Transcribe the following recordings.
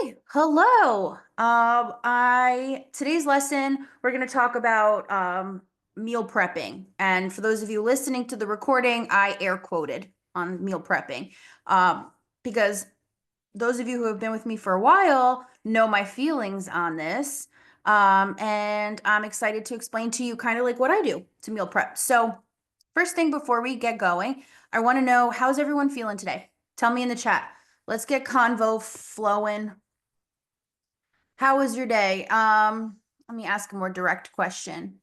Okay, hello. I today's lesson we're going to talk about meal prepping. And for those of you listening to the recording, I air quoted on meal prepping. Because those of you who have been with me for a while know my feelings on this. And I'm excited to explain to you kind of like what I do to meal prep. So, first thing before we get going, I want to know how's everyone feeling today? Tell me in the chat. Let's get convo flowing. How was your day? Let me ask a more direct question.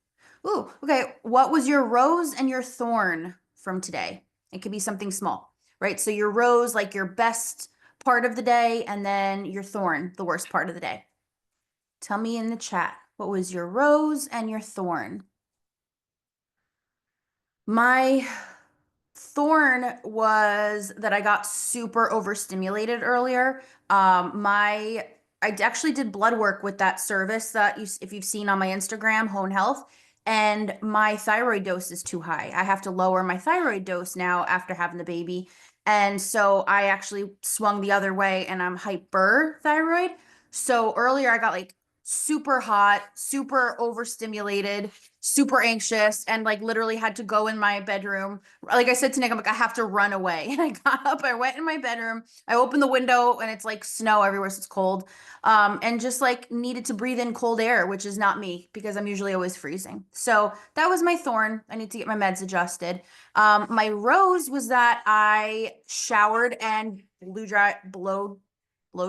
Ooh, okay. What was your rose and your thorn from today? It could be something small, right? So your rose, like your best part of the day, and then your thorn, the worst part of the day. Tell me in the chat. What was your rose and your thorn? My thorn was that I got super overstimulated earlier. I actually did blood work with that service that if you've seen on my Instagram, Hone Health, and my thyroid dose is too high. I have to lower my thyroid dose now after having the baby. And so I actually swung the other way and I'm hyperthyroid. So earlier I got like super hot, super overstimulated, super anxious, and like literally had to go in my bedroom. Like I said to Nick, I'm like, I have to run away. And I got up, I went in my bedroom, I opened the window, and it's like snow everywhere, so it's cold. And just like needed to breathe in cold air, which is not me because I'm usually always freezing. So that was my thorn. I need to get my meds adjusted. My rose was that I showered and blow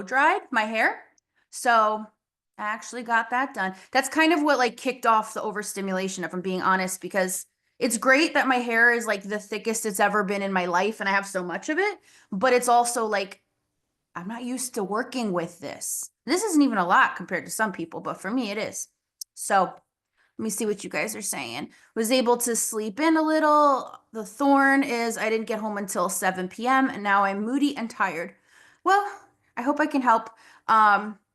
dried my hair. So I actually got that done. That's kind of what like kicked off the overstimulation, if I'm being honest, because it's great that my hair is like the thickest it's ever been in my life and I have so much of it, but it's also like I'm not used to working with this. This isn't even a lot compared to some people, but for me it is. So let me see what you guys are saying. Was able to sleep in a little. The thorn is I didn't get home until 7 p.m. and now I'm moody and tired. Well, I hope I can help.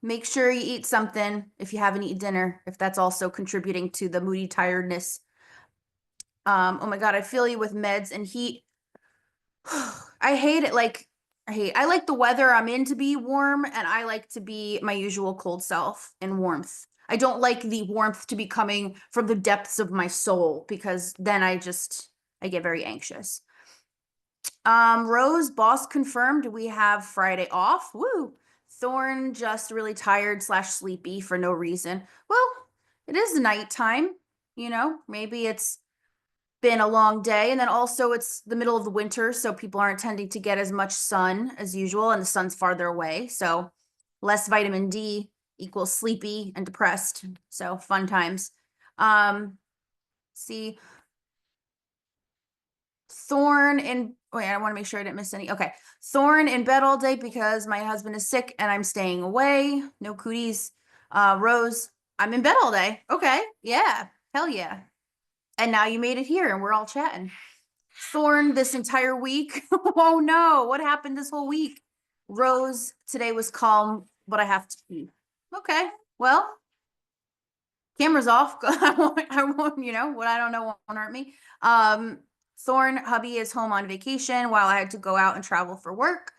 Make sure you eat something if you haven't eaten dinner, if that's also contributing to the moody tiredness. Oh my God, I feel you with meds and heat. I hate it. I like the weather I'm in to be warm, and I like to be my usual cold self in warmth. I don't like the warmth to be coming from the depths of my soul because then I get very anxious. Rose, boss confirmed we have Friday off. Woo. Thorn just really tired slash sleepy for no reason. Well, it is nighttime, maybe it's been a long day. And then also it's the middle of the winter, so people aren't tending to get as much sun as usual, and the sun's farther away. So less vitamin D equals sleepy and depressed. So fun times. See, Thorn in, wait, I want to make sure I didn't miss any. Okay. Thorn in bed all day because my husband is sick and I'm staying away. No cooties. Rose, I'm in bed all day. Okay. Yeah. Hell yeah. And now you made it here and we're all chatting. Thorn this entire week. Oh no, what happened this whole week? Rose, today was calm, but I have to pee. Okay, well, camera's off. I won't, what I don't know won't hurt me. Thorn, hubby is home on vacation while I had to go out and travel for work.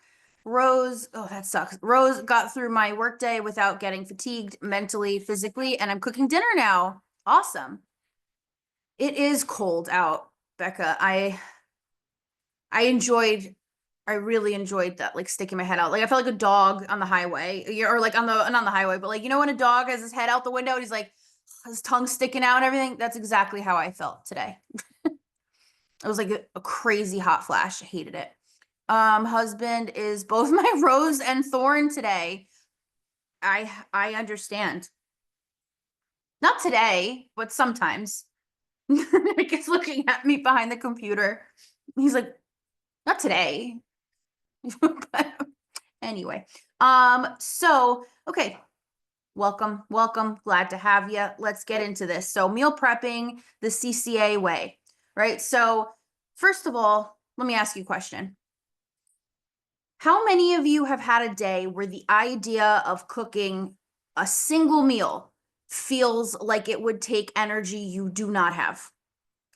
Rose, oh, that sucks. Rose got through my workday without getting fatigued mentally, physically, and I'm cooking dinner now. Awesome. It is cold out, Becca. I really enjoyed that, like sticking my head out. Like I felt like a dog on the highway, or like not on the highway, but like when a dog has his head out the window and he's like his tongue sticking out and everything. That's exactly how I felt today. It was like a crazy hot flash. I hated it. Husband is both my rose and thorn today. I understand. Not today, but sometimes. Nick is looking at me behind the computer. He's like, not today. But anyway, so okay, welcome, glad to have you. Let's get into this. So meal prepping the CCA way, right? So first of all, let me ask you a question. How many of you have had a day where the idea of cooking a single meal feels like it would take energy you do not have?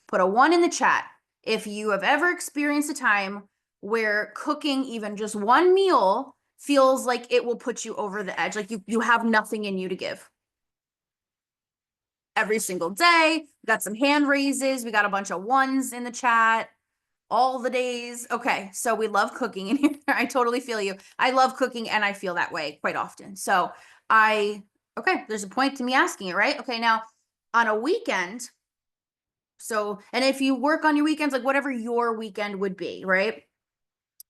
Put a 1 in the chat if you have ever experienced a time where cooking even just one meal feels like it will put you over the edge. Like you have nothing in you to give. Every single day. We got some hand raises. We got a bunch of ones in the chat. All the days. Okay, so we love cooking in here. I totally feel you. I love cooking and I feel that way quite often. So okay, there's a point to me asking it, right? Okay, now on a weekend, so, and if you work on your weekends, like whatever your weekend would be, right?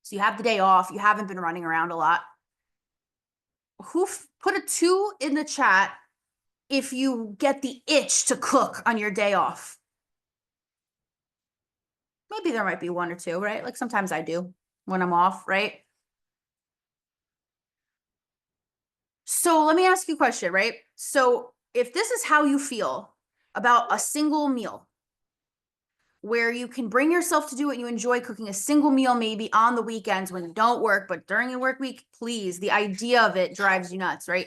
So you have the day off, you haven't been running around a lot. Put a 2 in the chat if you get the itch to cook on your day off? Maybe there might be 1 or 2, right? Like sometimes I do when I'm off, right? So let me ask you a question, right? So if this is how you feel about a single meal, where you can bring yourself to do it and you enjoy cooking a single meal maybe on the weekends when you don't work, but during your work week, please, the idea of it drives you nuts, right?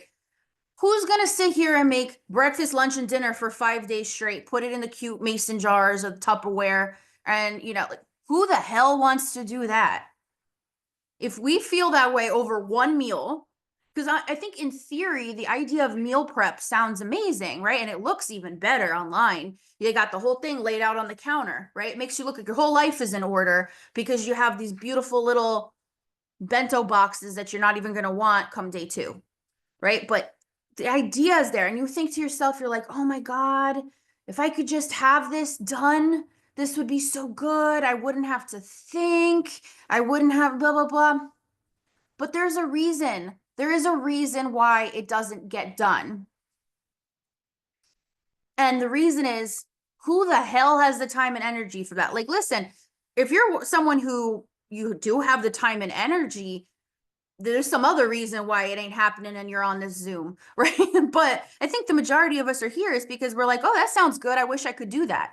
Who's gonna sit here and make breakfast, lunch, and dinner for 5 days straight, put it in the cute mason jars of Tupperware, and like, who the hell wants to do that? If we feel that way over one meal, because I think in theory, the idea of meal prep sounds amazing, right? And it looks even better online. They got the whole thing laid out on the counter, right? It makes you look like your whole life is in order because you have these beautiful little bento boxes that you're not even going to want come day 2, right? But the idea is there, and you think to yourself, you're like, oh my God, if I could just have this done, this would be so good. I wouldn't have to think. I wouldn't have blah, blah, blah. But there's a reason. There is a reason why it doesn't get done. And the reason is, who the hell has the time and energy for that? Like, listen, if you're someone who you do have the time and energy, there's some other reason why it ain't happening and you're on this Zoom, right? But I think the majority of us are here is because we're like, oh, that sounds good. I wish I could do that.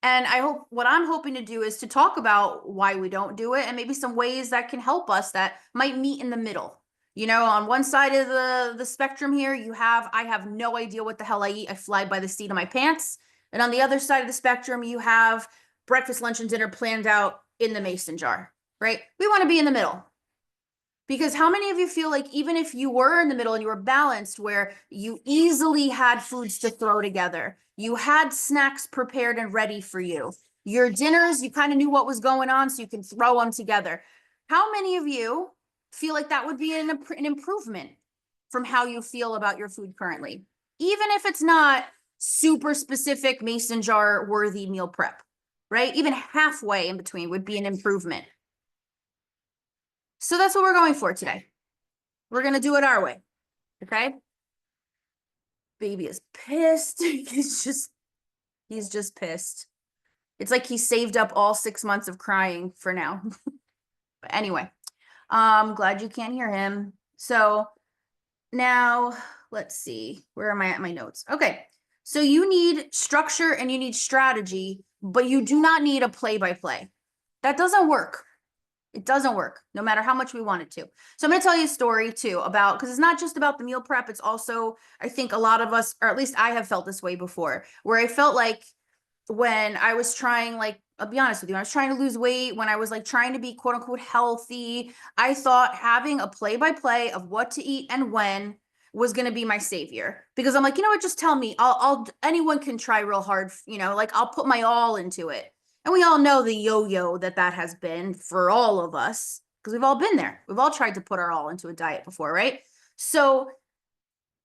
And what I'm hoping to do is to talk about why we don't do it and maybe some ways that can help us that might meet in the middle. On one side of the spectrum here, I have no idea what the hell I eat. I fly by the seat of my pants. And on the other side of the spectrum, you have breakfast, lunch, and dinner planned out in the mason jar, right? We want to be in the middle. Because how many of you feel like even if you were in the middle and you were balanced, where you easily had foods to throw together, you had snacks prepared and ready for you, your dinners, you kind of knew what was going on so you can throw them together. How many of you feel like that would be an improvement from how you feel about your food currently? Even if it's not super specific mason jar worthy meal prep, right? Even halfway in between would be an improvement. So that's what we're going for today. We're going to do it our way. Okay. Baby is pissed. He's just pissed. It's like he saved up all 6 months of crying for now. But anyway, glad you can't hear him. So now let's see, where am I at my notes? Okay. So you need structure and you need strategy, but you do not need a play-by-play. That doesn't work. It doesn't work, no matter how much we want it to. So I'm going to tell you a story too because it's not just about the meal prep. It's also, I think a lot of us, or at least I have felt this way before, where I felt like when I was trying, like, I'll be honest with you, I was trying to lose weight, when I was like trying to be quote unquote healthy, I thought having a play-by-play of what to eat and when was going to be my savior, because I'm like, you know what, just tell me, anyone can try real hard, like I'll put my all into it. And we all know the yo-yo that has been for all of us, because we've all been there. We've all tried to put our all into a diet before, right? So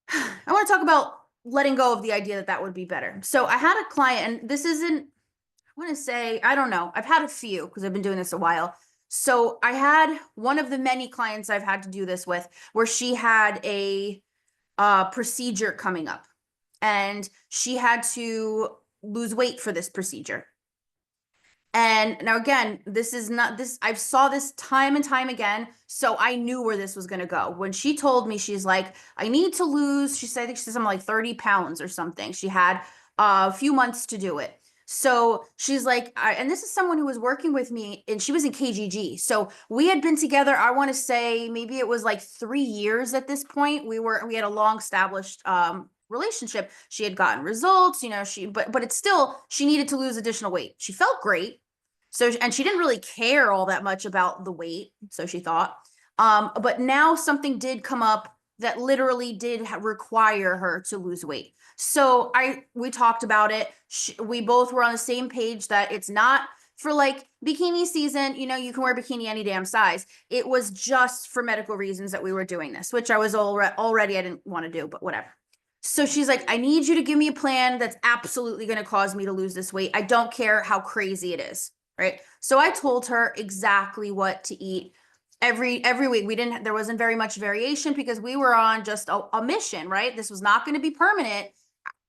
I want to talk about letting go of the idea that would be better. So I had a client, and this isn't, I want to say, I don't know. I've had a few because I've been doing this a while. So I had one of the many clients I've had to do this with, where she had a procedure coming up, and she had to lose weight for this procedure. And now again, this is not this, I've saw this time and time again. So I knew where this was going to go. When she told me, she's like, I need to lose, she said, I think she said something like 30 pounds or something. She had a few months to do it. So she's like, and this is someone who was working with me, and she was in KGG. So we had been together, I want to say maybe it was like 3 years at this point. We had a long established relationship. She had gotten results, but it's still, she needed to lose additional weight. She felt great. So, and she didn't really care all that much about the weight, so she thought. But now something did come up that literally did require her to lose weight. So we talked about it. We both were on the same page that it's not for like bikini season, you know, you can wear bikini any damn size. It was just for medical reasons that we were doing this, which I was already I didn't want to do, but whatever. So she's like, I need you to give me a plan that's absolutely going to cause me to lose this weight. I don't care how crazy it is. Right. So I told her exactly what to eat every week. There wasn't very much variation because we were on just a mission, right? This was not going to be permanent.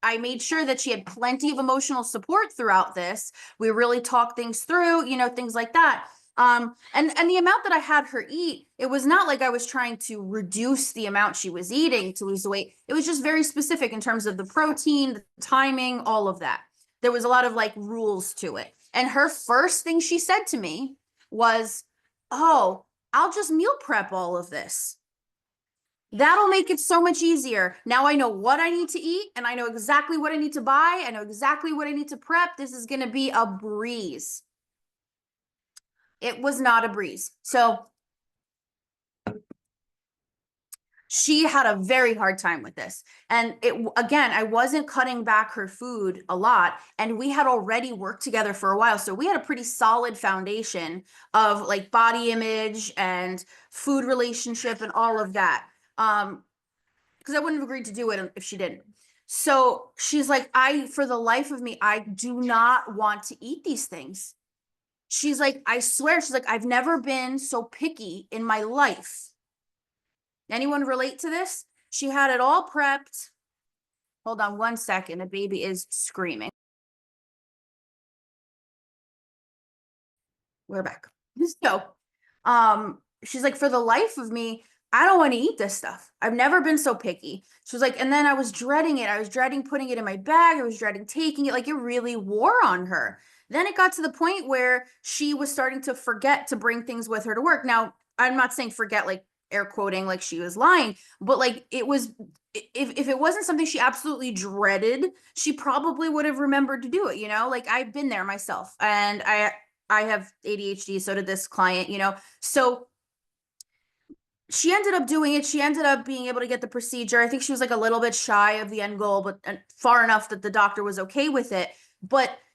I made sure that she had plenty of emotional support throughout this. We really talked things through, you know, things like that. And the amount that I had her eat, it was not like I was trying to reduce the amount she was eating to lose the weight. It was just very specific in terms of the protein, the timing, all of that. There was a lot of like rules to it. And her first thing she said to me was, "Oh, I'll just meal prep all of this. That'll make it so much easier. Now I know what I need to eat and I know exactly what I need to buy. I know exactly what I need to prep. This is going to be a breeze." It was not a breeze. So she had a very hard time with this. And again, I wasn't cutting back her food a lot. And we had already worked together for a while. So we had a pretty solid foundation of like body image and food relationship and all of that. Because I wouldn't have agreed to do it if she didn't. So she's like, for the life of me, I do not want to eat these things. She's like, I swear, she's like, I've never been so picky in my life. Anyone relate to this? She had it all prepped. Hold on one second. The baby is screaming. We're back. So, she's like, for the life of me, I don't want to eat this stuff. I've never been so picky. She was like, and then I was dreading it. I was dreading putting it in my bag. I was dreading taking it. Like it really wore on her. Then it got to the point where she was starting to forget to bring things with her to work. Now, I'm not saying forget, like air quoting, like she was lying, but like it was, if it wasn't something she absolutely dreaded, she probably would have remembered to do it, you know? Like I've been there myself and I have ADHD, so did this client, you know? So she ended up doing it. She ended up being able to get the procedure. I think she was like a little bit shy of the end goal, but far enough that the doctor was okay with it.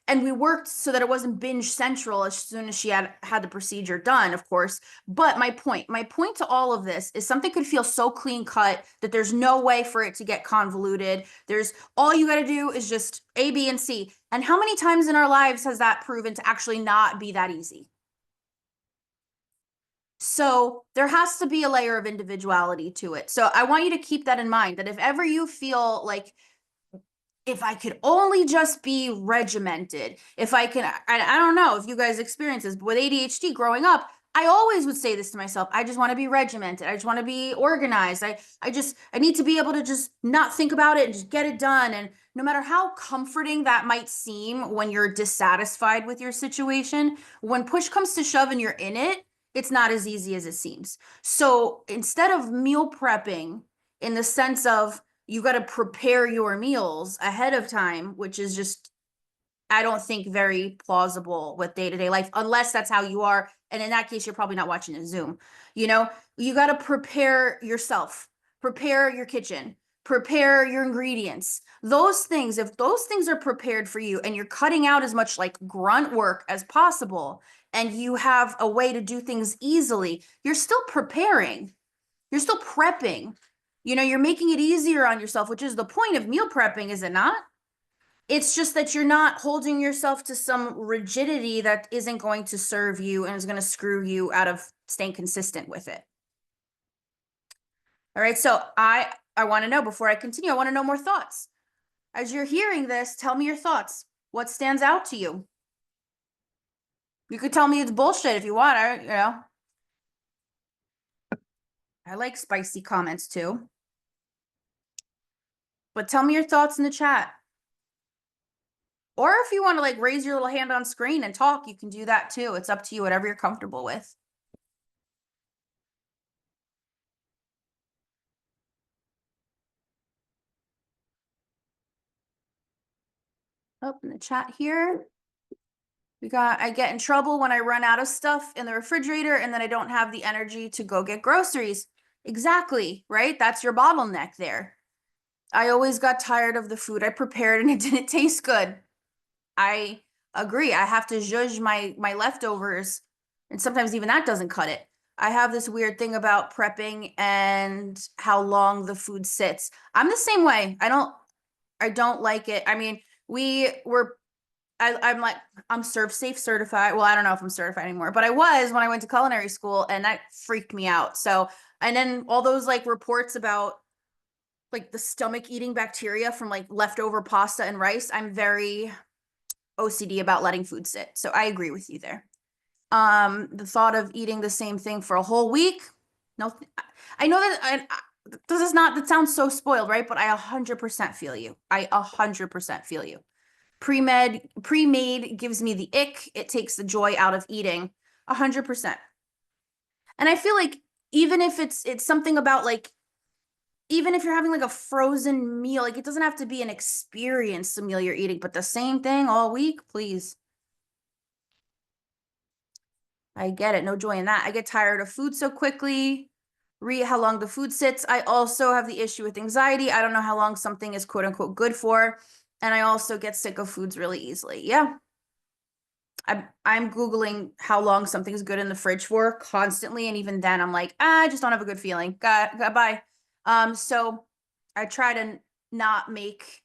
And we worked so that it wasn't binge central as soon as she had the procedure done, of course. But my point to all of this is something could feel so clean cut that there's no way for it to get convoluted. There's all you got to do is just A, B, and C. And how many times in our lives has that proven to actually not be that easy? So there has to be a layer of individuality to it. So I want you to keep that in mind, that if ever you feel like, if I could only just be regimented, if I can, I don't know if you guys experience this, but with ADHD growing up, I always would say this to myself. I just want to be regimented. I just want to be organized. I need to be able to just not think about it and just get it done. And no matter how comforting that might seem when you're dissatisfied with your situation, when push comes to shove and you're in it, it's not as easy as it seems. So instead of meal prepping in the sense of you got to prepare your meals ahead of time, which is just, I don't think very plausible with day-to-day life, unless that's how you are. And in that case, you're probably not watching a Zoom. You know, you got to prepare yourself, prepare your kitchen, prepare your ingredients. Those things, if those things are prepared for you and you're cutting out as much like grunt work as possible, and you have a way to do things easily, you're still preparing, you're still prepping. You know, you're making it easier on yourself, which is the point of meal prepping, is it not? It's just that you're not holding yourself to some rigidity that isn't going to serve you and is going to screw you out of staying consistent with it. All right. So I want to know, before I continue, I want to know more thoughts. As you're hearing this, tell me your thoughts. What stands out to you? You could tell me it's bullshit if you want. I like spicy comments too. But tell me your thoughts in the chat. Or if you want to like raise your little hand on screen and talk, you can do that too. It's up to you, whatever you're comfortable with. Oh, in the chat here. I get in trouble when I run out of stuff in the refrigerator and then I don't have the energy to go get groceries. Exactly, right? That's your bottleneck there. I always got tired of the food I prepared and it didn't taste good. I agree. I have to judge my leftovers, and sometimes even that doesn't cut it. I have this weird thing about prepping and how long the food sits. I'm the same way. I don't like it. I mean, we were I'm like, I'm Serve Safe certified. Well, I don't know if I'm certified anymore, but I was when I went to culinary school, and that freaked me out. So, and then all those like reports about like the stomach eating bacteria from like leftover pasta and rice. I'm very OCD about letting food sit. So I agree with you there. The thought of eating the same thing for a whole week. No, I know that this is not, that sounds so spoiled, right? But I 100% feel you. I 100% feel you. Pre-made gives me the ick. It takes the joy out of eating 100%. And I feel like even if it's something about like, even if you're having like a frozen meal, like it doesn't have to be an experience, the meal you're eating, but the same thing all week, please. I get it. No joy in that. I get tired of food so quickly. Read how long the food sits. I also have the issue with anxiety. I don't know how long something is quote unquote good for. And I also get sick of foods really easily. Yeah. I'm Googling how long something's good in the fridge for constantly. And even then I'm like, I just don't have a good feeling. Bye. So I try to not make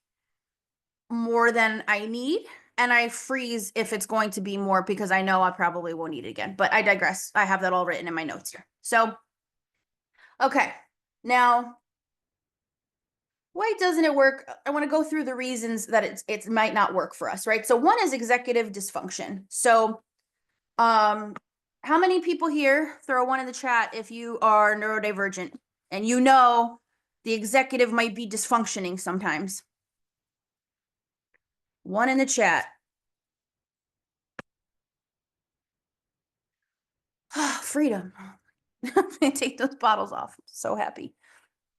more than I need. And I freeze if it's going to be more because I know I probably won't eat it again. But I digress. I have that all written in my notes here. So, okay. Now, why doesn't it work? I want to go through the reasons that it might not work for us, right? So one is executive dysfunction. So, how many people here, throw one in the chat if you are neurodivergent and you know the executive might be dysfunctioning sometimes? One in the chat. Freedom. Take those bottles off. I'm so happy.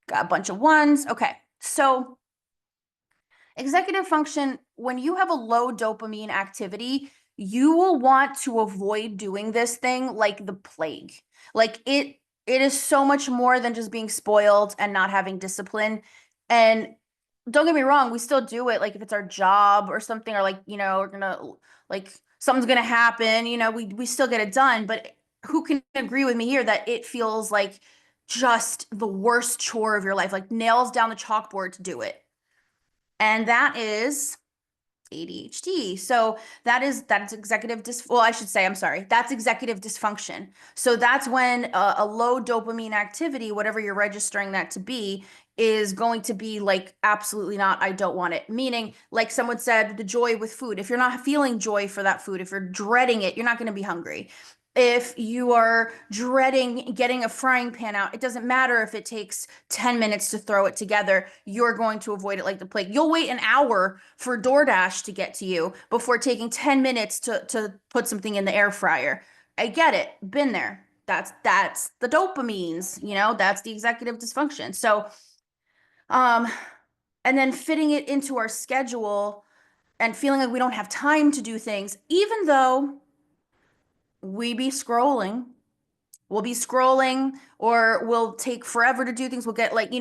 Got a bunch of ones. Okay. So executive function, when you have a low dopamine activity, you will want to avoid doing this thing like the plague. Like it is so much more than just being spoiled and not having discipline. And don't get me wrong, we still do it. Like if it's our job or something, or like, we're gonna like something's gonna happen, we still get it done. But who can agree with me here that it feels like just the worst chore of your life, like nails down the chalkboard to do it? And that is ADHD. So that's well, I should say, I'm sorry, that's executive dysfunction. So that's when a low dopamine activity, whatever you're registering that to be, is going to be like, absolutely not, I don't want it. Meaning, like someone said, the joy with food. If you're not feeling joy for that food, if you're dreading it, you're not going to be hungry. If you are dreading getting a frying pan out, it doesn't matter if it takes 10 minutes to throw it together, you're going to avoid it like the plague. You'll wait an hour for DoorDash to get to you before taking 10 minutes to put something in the air fryer. I get it. Been there. That's the dopamines, that's the executive dysfunction. So, um, and then fitting it into our schedule and feeling like we don't have time to do things, even though we be scrolling we'll be scrolling, or we'll take forever to do things. We'll get like,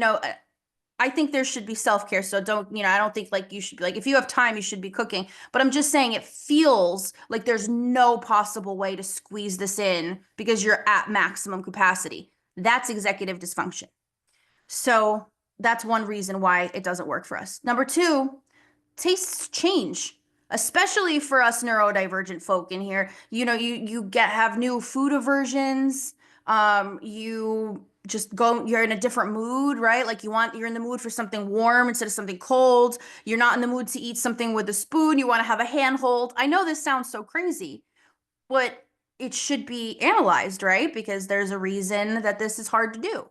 I think there should be self-care. So don't, I don't think like you should be like, if you have time, you should be cooking. But I'm just saying it feels like there's no possible way to squeeze this in because you're at maximum capacity. That's executive dysfunction. So that's one reason why it doesn't work for us. Number two, tastes change, especially for us neurodivergent folk in here. You have new food aversions. You just you're in a different mood, right? Like you're in the mood for something warm instead of something cold. You're not in the mood to eat something with a spoon. You want to have a handhold. I know this sounds so crazy, but it should be analyzed, right? Because there's a reason that this is hard to do.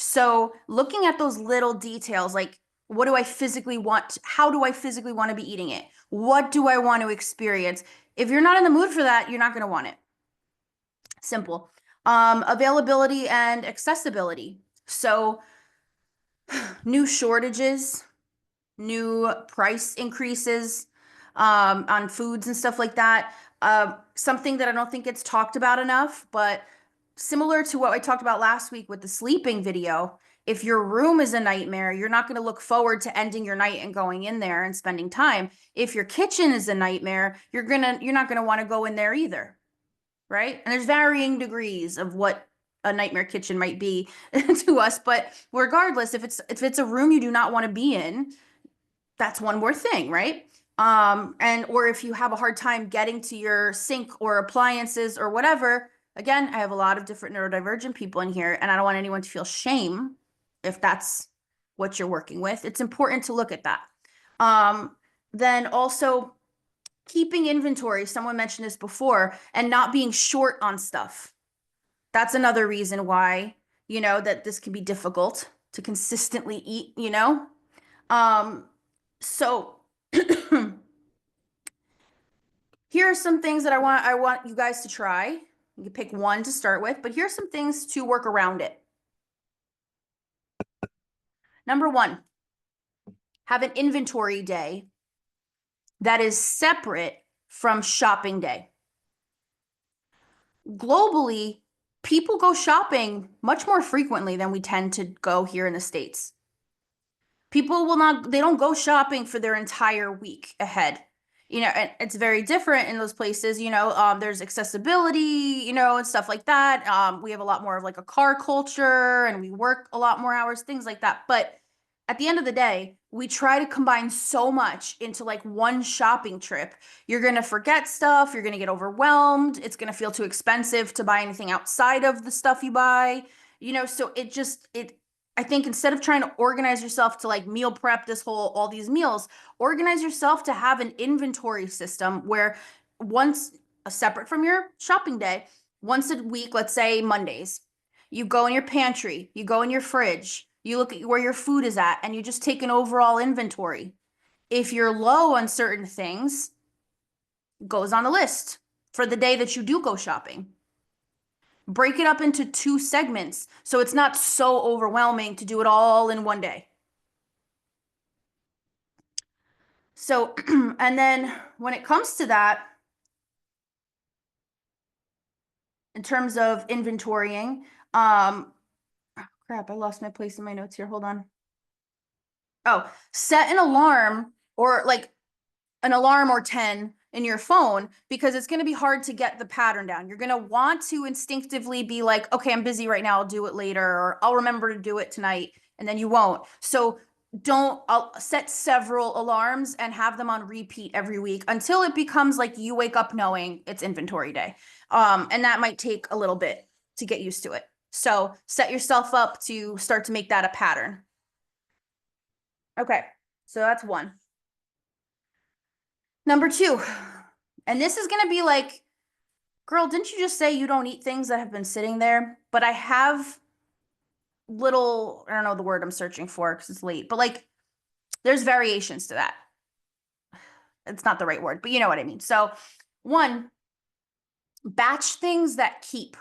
So looking at those little details, like what do I physically want? How do I physically want to be eating it? What do I want to experience? If you're not in the mood for that, you're not going to want it. Simple. Availability and accessibility. So new shortages, new price increases on foods and stuff like that. Something that I don't think gets talked about enough, but similar to what I talked about last week with the sleeping video, if your room is a nightmare, you're not going to look forward to ending your night and going in there and spending time. If your kitchen is a nightmare, you're not going to want to go in there either, right? And there's varying degrees of what a nightmare kitchen might be to us, but regardless, if it's a room you do not want to be in, that's one more thing, right? And or if you have a hard time getting to your sink or appliances or whatever, again, I have a lot of different neurodivergent people in here, and I don't want anyone to feel shame if that's what you're working with. It's important to look at that. Then also keeping inventory, someone mentioned this before, and not being short on stuff. That's another reason why, that this can be difficult to consistently eat. Um, so here are some things that I want you guys to try. You can pick one to start with, but here's some things to work around it. Number one, have an inventory day that is separate from shopping day. Globally, people go shopping much more frequently than we tend to go here in the States. People they don't go shopping for their entire week ahead. And it's very different in those places. There's accessibility, and stuff like that. We have a lot more of like a car culture, and we work a lot more hours, things like that. But at the end of the day, we try to combine so much into like one shopping trip. You're going to forget stuff. You're going to get overwhelmed. It's going to feel too expensive to buy anything outside of the stuff you buy. So I think instead of trying to organize yourself to like meal prep all these meals, organize yourself to have an inventory system where once separate from your shopping day, once a week, let's say Mondays, you go in your pantry, you go in your fridge, you look at where your food is at, and you just take an overall inventory. If you're low on certain things, it goes on the list for the day that you do go shopping. Break it up into 2 segments so it's not so overwhelming to do it all in one day. So, and then when it comes to that, in terms of inventorying, crap, I lost my place in my notes here. Hold on. Oh, set an alarm or like an alarm or 10 in your phone because it's going to be hard to get the pattern down. You're going to want to instinctively be like, okay, I'm busy right now. I'll do it later, or I'll remember to do it tonight. And then you won't. So I'll set several alarms and have them on repeat every week until it becomes like you wake up knowing it's inventory day. And that might take a little bit to get used to it. So set yourself up to start to make that a pattern. Okay, so that's one. Number 2, and this is going to be like, girl, didn't you just say you don't eat things that have been sitting there? But I have I don't know the word I'm searching for because it's late, but like there's variations to that. It's not the right word, but you know what I mean. So 1, batch things that keep.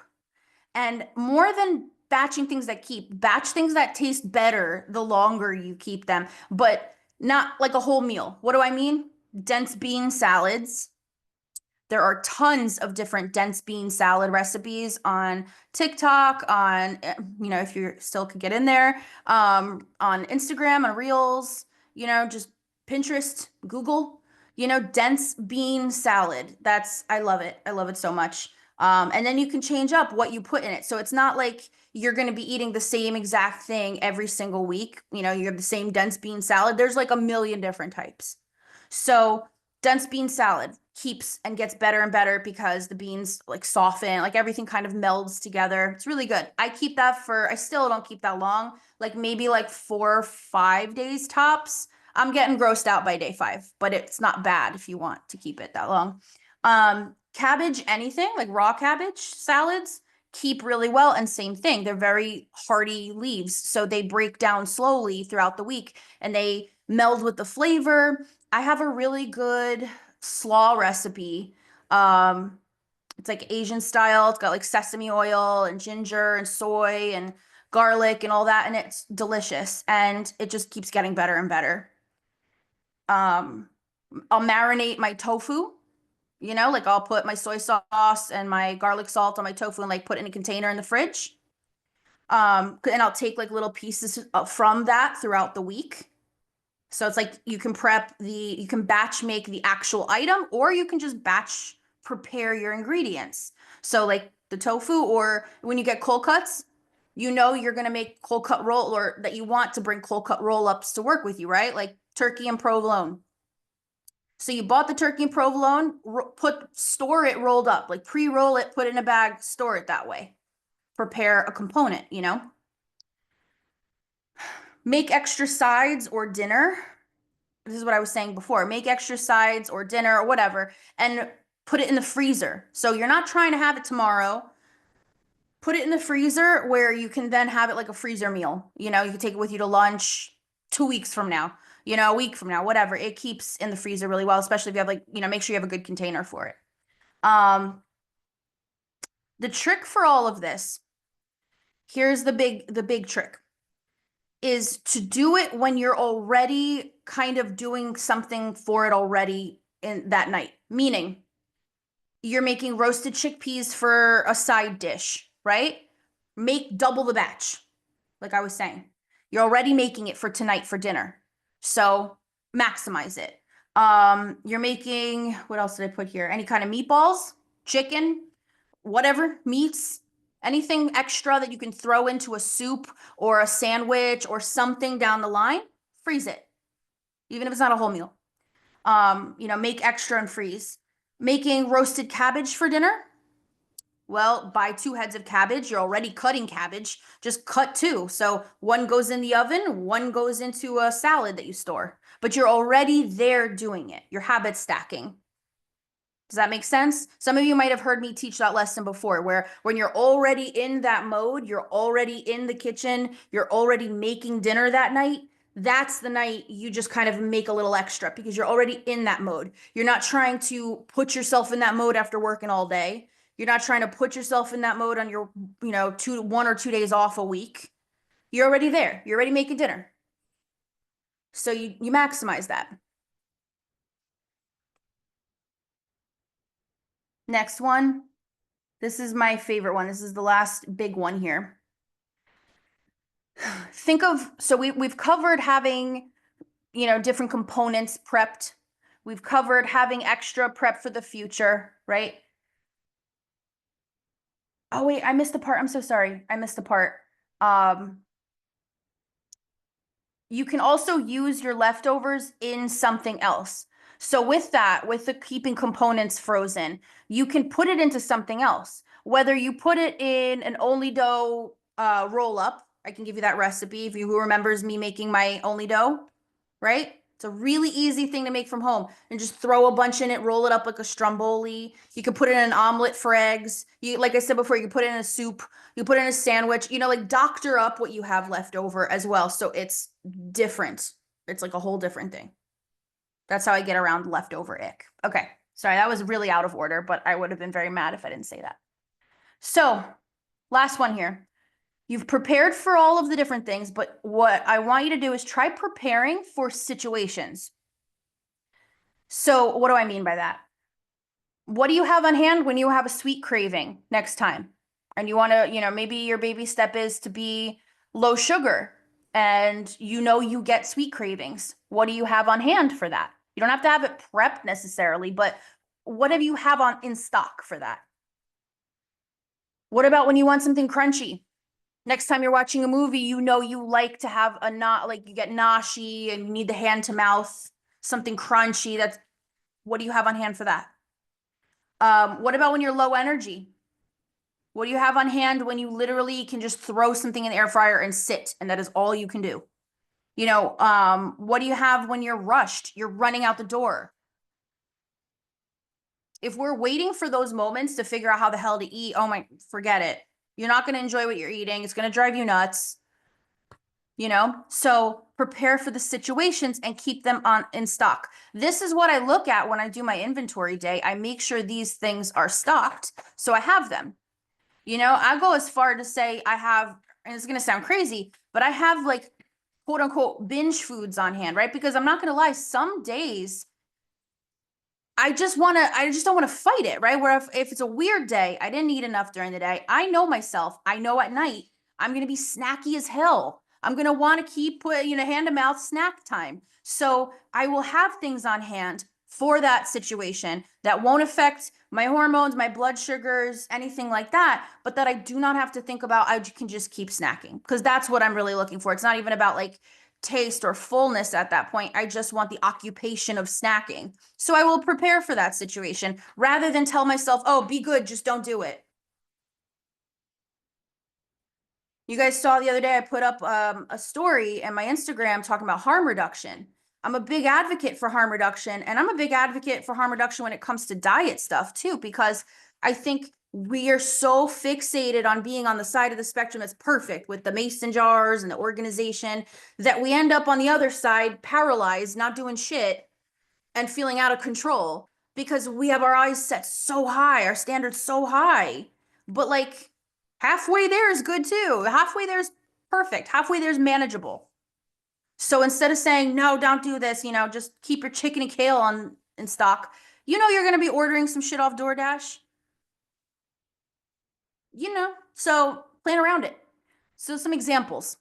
And more than batching things that keep, batch things that taste better the longer you keep them, but not like a whole meal. What do I mean? Dense bean salads. There are tons of different dense bean salad recipes on TikTok, if you still could get in there, on Instagram, on Reels, just Pinterest, Google, dense bean salad. I love it. I love it so much. And then you can change up what you put in it. So it's not like you're going to be eating the same exact thing every single week. You have the same dense bean salad. There's like a million different types. So dense bean salad keeps and gets better and better because the beans like soften, like everything kind of melds together. It's really good. I still don't keep that long, like maybe like 4 or 5 days tops. I'm getting grossed out by day 5, but it's not bad if you want to keep it that long. Cabbage, anything like raw cabbage salads keep really well. And same thing, they're very hearty leaves. So they break down slowly throughout the week and they meld with the flavor. I have a really good slaw recipe. It's like Asian style. It's got like sesame oil and ginger and soy and garlic and all that, and it's delicious. And it just keeps getting better and better. I'll marinate my tofu You know, like I'll put my soy sauce and my garlic salt on my tofu and like put it in a container in the fridge. And I'll take like little pieces from that throughout the week. So it's like you can batch make the actual item, or you can just batch prepare your ingredients. So like the tofu, or when you get cold cuts, you know you're gonna make cold cut roll, or that you want to bring cold cut roll ups to work with you, right? Like turkey and provolone. So you bought the turkey and provolone, store it rolled up, like pre-roll it, put it in a bag, store it that way. Prepare a component, you know? Make extra sides or dinner. This is what I was saying before. Make extra sides or dinner or whatever and put it in the freezer. So you're not trying to have it tomorrow. Put it in the freezer where you can then have it like a freezer meal. You know, you can take it with you to lunch 2 weeks from now, you know, a week from now, whatever. It keeps in the freezer really well, especially if you have like, you know, make sure you have a good container for it. The trick for all of this, here's the big trick, is to do it when you're already kind of doing something for it already in that night. Meaning, you're making roasted chickpeas for a side dish, right? Make double the batch, like I was saying. You're already making it for tonight for dinner. So maximize it. You're making, what else did I put here? Any kind of meatballs, chicken, whatever, meats, anything extra that you can throw into a soup or a sandwich or something down the line, freeze it. Even if it's not a whole meal. You know, make extra and freeze. Making roasted cabbage for dinner. Well, buy 2 heads of cabbage. You're already cutting cabbage. Just cut 2. So one goes in the oven, one goes into a salad that you store. But you're already there doing it. You're habit stacking. Does that make sense? Some of you might have heard me teach that lesson before, where when you're already in that mode, you're already in the kitchen, you're already making dinner that night. That's the night you just kind of make a little extra because you're already in that mode. You're not trying to put yourself in that mode after working all day. You're not trying to put yourself in that mode on your, you know, 1 or 2 days off a week. You're already there. You're already making dinner. So you maximize that. Next one. This is my favorite one. This is the last big one here. Think of, so we've covered having, you know, different components prepped. We've covered having extra prep for the future, right? Oh wait, I missed the part. I'm so sorry. I missed the part. You can also use your leftovers in something else. So with that, with the keeping components frozen, you can put it into something else. Whether you put it in an only dough roll up, I can give you that recipe if you who remembers me making my only dough, right? It's a really easy thing to make from home, and just throw a bunch in it, roll it up like a stromboli. You can put it in an omelet for eggs. You, like I said before, you can put it in a soup. You put it in a sandwich, you know, like doctor up what you have left over as well. So it's different. It's like a whole different thing. That's how I get around leftover ick. Okay. Sorry, that was really out of order, but I would have been very mad if I didn't say that. So, last one here. You've prepared for all of the different things, but what I want you to do is try preparing for situations. So, what do I mean by that? What do you have on hand when you have a sweet craving next time? And you want to, you know, maybe your baby step is to be low sugar and you know you get sweet cravings. What do you have on hand for that? You don't have to have it prepped necessarily, but what do you have on in stock for that? What about when you want something crunchy? Next time you're watching a movie, you know you like to have a not like you get noshy and you need the hand to mouth, something crunchy. That's what do you have on hand for that? What about when you're low energy? What do you have on hand when you literally can just throw something in the air fryer and sit, and that is all you can do? You know, what do you have when you're rushed? You're running out the door. If we're waiting for those moments to figure out how the hell to eat, oh my, forget it. You're not going to enjoy what you're eating. It's going to drive you nuts. You know, so prepare for the situations and keep them on in stock. This is what I look at when I do my inventory day. I make sure these things are stocked so I have them. You know, I go as far to say I have, and it's going to sound crazy, but I have like quote unquote binge foods on hand, right? Because I'm not going to lie, some days I just want to, I just don't want to fight it, right? Where if it's a weird day, I didn't eat enough during the day. I know myself. I know at night I'm going to be snacky as hell. I'm going to want to keep hand to mouth snack time. So I will have things on hand for that situation that won't affect my hormones, my blood sugars, anything like that, but that I do not have to think about. I can just keep snacking because that's what I'm really looking for. It's not even about like taste or fullness at that point. I just want the occupation of snacking. So I will prepare for that situation rather than tell myself, oh, be good, just don't do it. You guys saw the other day, I put up a story in my Instagram talking about harm reduction. I'm a big advocate for harm reduction, and I'm a big advocate for harm reduction when it comes to diet stuff too, because I think we are so fixated on being on the side of the spectrum that's perfect with the mason jars and the organization that we end up on the other side paralyzed, not doing shit and feeling out of control because we have our eyes set so high, our standards so high. But like halfway there is good too. Halfway there is perfect. Halfway there is manageable. So instead of saying, no, don't do this, just keep your chicken and kale on in stock. You're going to be ordering some shit off DoorDash, so plan around it. So some examples.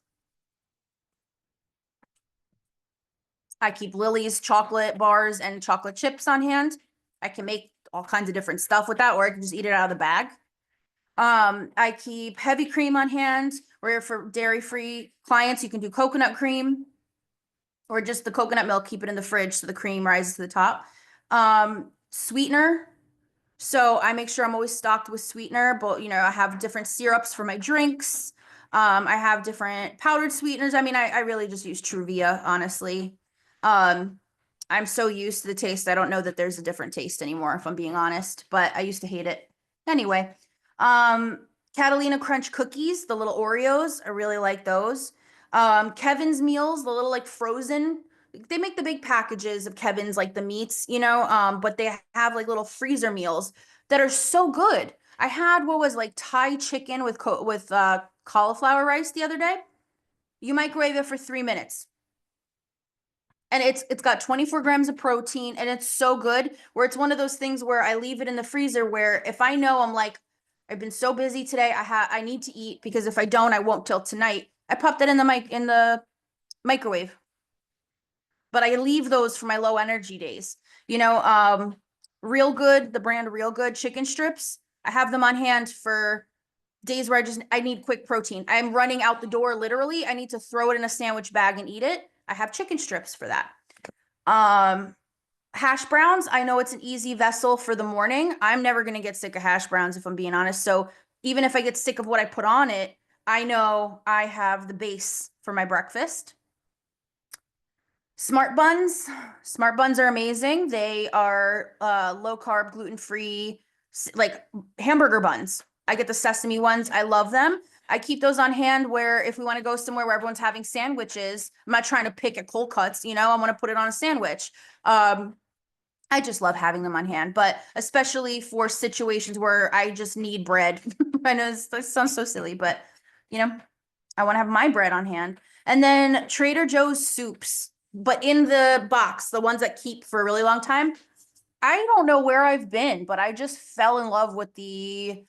I keep Lily's chocolate bars and chocolate chips on hand. I can make all kinds of different stuff with that, or I can just eat it out of the bag. I keep heavy cream on hand, where for dairy-free clients, you can do coconut cream or just the coconut milk, keep it in the fridge so the cream rises to the top. Sweetener. So I make sure I'm always stocked with sweetener, but I have different syrups for my drinks. I have different powdered sweeteners. I mean, I really just use Truvia, honestly. I'm so used to the taste. I don't know that there's a different taste anymore, if I'm being honest, but I used to hate it. Anyway, Catalina Crunch cookies, the little Oreos, I really like those. Kevin's meals, the little like frozen, they make the big packages of Kevin's like the meats, but they have like little freezer meals that are so good. I had what was like Thai chicken with cauliflower rice the other day. You microwave it for 3 minutes and it's got 24 grams of protein and it's so good where it's one of those things where I leave it in the freezer where if I know I'm like I've been so busy today I need to eat because if I don't I won't till tonight. I pop that in the microwave. But I leave those for my low energy days. Real Good, the brand Real Good chicken strips. I have them on hand for days where I need quick protein. I'm running out the door literally. I need to throw it in a sandwich bag and eat it. I have chicken strips for that. Hash browns, I know it's an easy vessel for the morning. I'm never going to get sick of hash browns if I'm being honest. So even if I get sick of what I put on it, I know I have the base for my breakfast. Smart buns. Smart buns are amazing. They are low carb, gluten free, like hamburger buns. I get the sesame ones. I love them. I keep those on hand where if we want to go somewhere where everyone's having sandwiches, I'm not trying to pick at cold cuts, I want to put it on a sandwich. I just love having them on hand, but especially for situations where I just need bread. I know this sounds so silly, but I want to have my bread on hand. And then Trader Joe's soups, but in the box, the ones that keep for a really long time. I don't know where I've been, but I just fell in love with the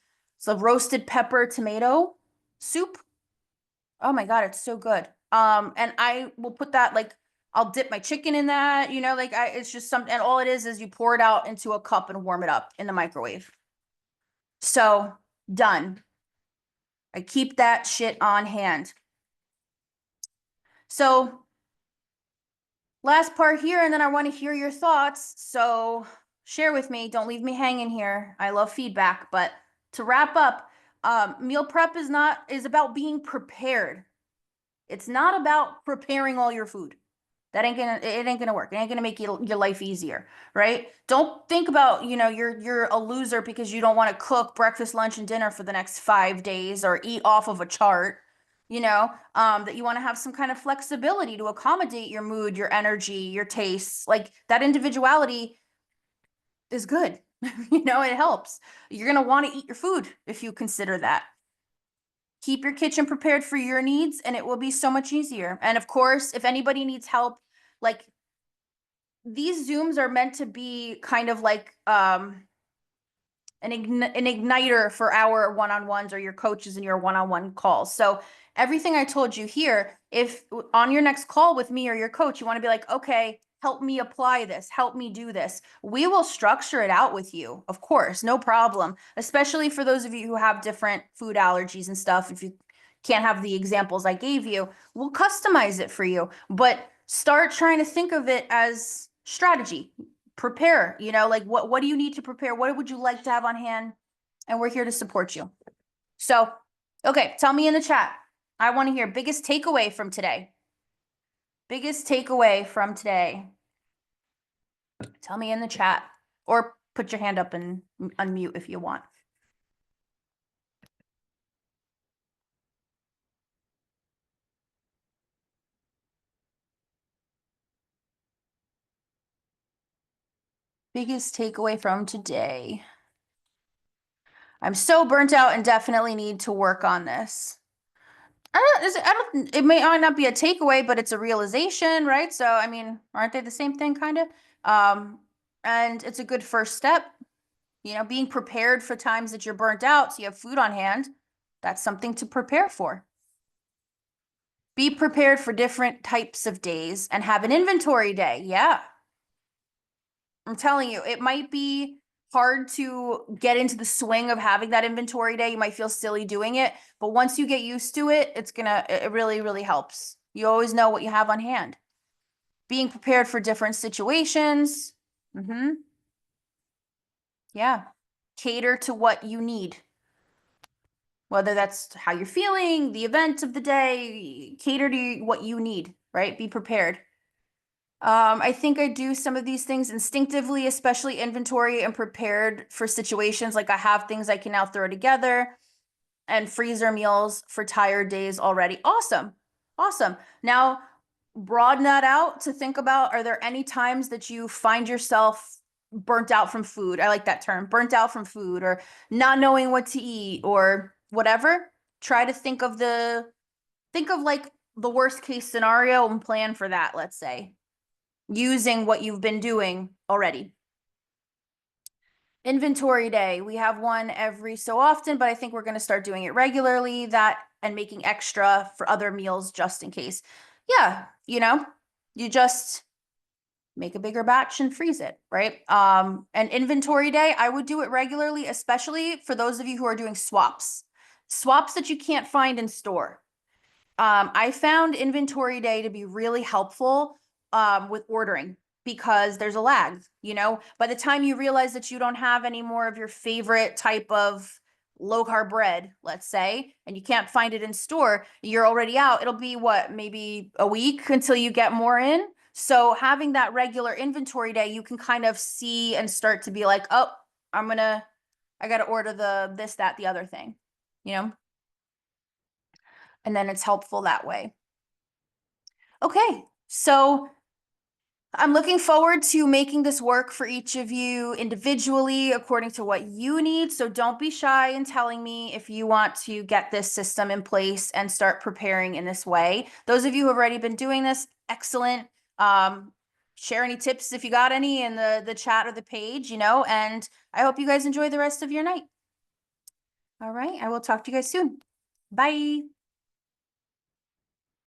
roasted pepper tomato soup. Oh my God, it's so good. And I will put that like I'll dip my chicken in that, it's just something, and all it is you pour it out into a cup and warm it up in the microwave. So done. I keep that shit on hand. So last part here, and then I want to hear your thoughts. So share with me. Don't leave me hanging here. I love feedback. But to wrap up, meal prep is about being prepared. It's not about preparing all your food. It ain't gonna work. It ain't gonna make your life easier, right? Don't think about, you're a loser because you don't want to cook breakfast, lunch, and dinner for the next 5 days or eat off of a chart, that you want to have some kind of flexibility to accommodate your mood, your energy, your tastes. Like that individuality is good. It helps. You're gonna want to eat your food if you consider that. Keep your kitchen prepared for your needs and it will be so much easier. And of course, if anybody needs help, like these Zooms are meant to be kind of like an igniter for our one-on-ones or your coaches and your one-on-one calls. So everything I told you here, if on your next call with me or your coach, you want to be like, okay, help me apply this, help me do this. We will structure it out with you, of course, no problem. Especially for those of you who have different food allergies and stuff. If you can't have the examples I gave you, we'll customize it for you. But start trying to think of it as strategy. Prepare, like what do you need to prepare? What would you like to have on hand? And we're here to support you. So, okay, tell me in the chat. I want to hear biggest takeaway from today. Biggest takeaway from today. Tell me in the chat or put your hand up and unmute if you want. Biggest takeaway from today. I'm so burnt out and definitely need to work on this. It may not be a takeaway, but it's a realization, right? So, I mean, aren't they the same thing, kind of? And it's a good first step. Being prepared for times that you're burnt out, so you have food on hand. That's something to prepare for. Be prepared for different types of days and have an inventory day. Yeah. I'm telling you, it might be hard to get into the swing of having that inventory day. You might feel silly doing it, but once you get used to it, it really, really helps. You always know what you have on hand. Being prepared for different situations. Yeah. Cater to what you need. Whether that's how you're feeling, the event of the day, cater to what you need, right? Be prepared. I think I do some of these things instinctively, especially inventory and prepared for situations. Like I have things I can now throw together and freezer meals for tired days already. Awesome. Awesome. Now broaden that out to think about, are there any times that you find yourself burnt out from food? I like that term, burnt out from food, or not knowing what to eat or whatever. Try to think of like the worst case scenario and plan for that, let's say, using what you've been doing already. Inventory day. We have one every so often, but I think we're going to start doing it regularly, that and making extra for other meals just in case. Yeah, you just make a bigger batch and freeze it, right? And inventory day, I would do it regularly, especially for those of you who are doing swaps that you can't find in store. I found inventory day to be really helpful with ordering, because there's a lag, by the time you realize that you don't have any more of your favorite type of low carb bread, let's say, and you can't find it in store, you're already out. It'll be maybe a week until you get more in. So having that regular inventory day, you can kind of see and start to be like, oh, I got to order this, that, the other thing, and then it's helpful that way. Okay, so I'm looking forward to making this work for each of you individually according to what you need. So don't be shy in telling me if you want to get this system in place and start preparing in this way. Those of you who have already been doing this, excellent. Share any tips if you got any in the chat or the page, and I hope you guys enjoy the rest of your night. All right, I will talk to you guys soon. Bye.